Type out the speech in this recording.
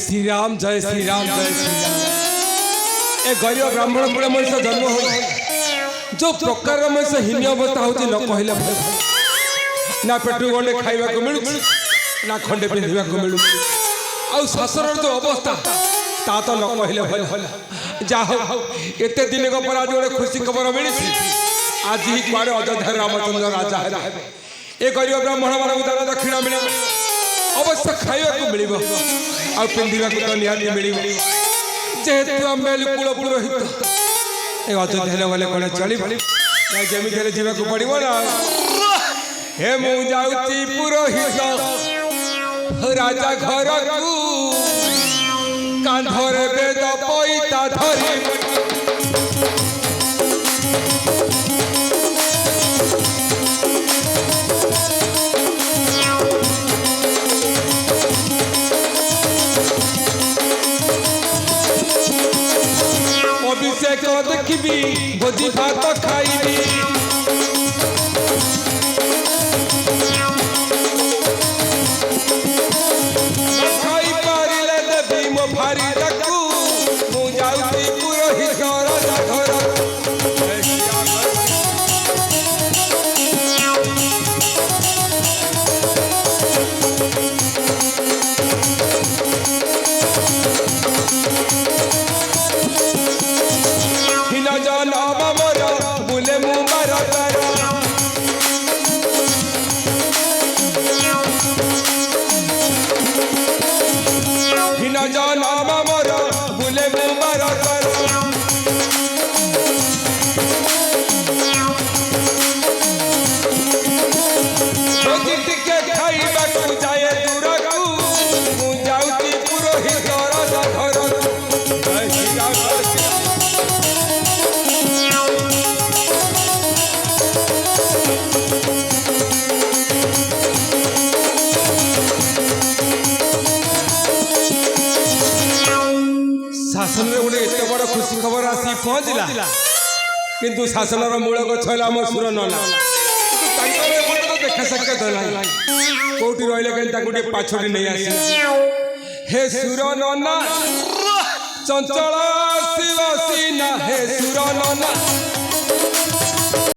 श्री राम जय श्री राम जय श्री राम। ए गरीब ब्राह्मण कूल मनुष्य जन्म हो जो प्रकार मनुष्य हीन अवस्था होती न कहले भय ना पेटू गंडे खाइबा को मिलु ना खंडे पिंधिबा को मिलु आ शासन जो अवस्था ता तो न कहले भय जा हो एते दिन को पर आज गोटे खुशी खबर मिली आज ही कुआड़े अयोध्या रामचंद्र राजा है ए गरीब ब्राह्मण मान दान दक्षिणा मिले अवश्य खाइबा को मिलिबो आ पिंधिबा को तो निहाती मिलिबो जेहेतु आम कुल पुरोहित ए अयोध्या गले कौन चलो ना जमी जीवा को पड़ो ना हे मु जाऊँगी पुरोहित राजा घर को कांधरे बेद पैता धरी अभिषेक देखी भोजी भात खाइबी खाई पारिले देवी मो भारी तकू मु जाऊँगी पुरोहित राजा घर शासन गोटे एत बड़ खुशी खबर आसी पहुँचला किंतु शासन मूल गछ है सुर नना देखा साक्षात ना कौटी रही पाछड़ी नहीं आसी हे सुर नना चंचल शिव सीना हे सुर नना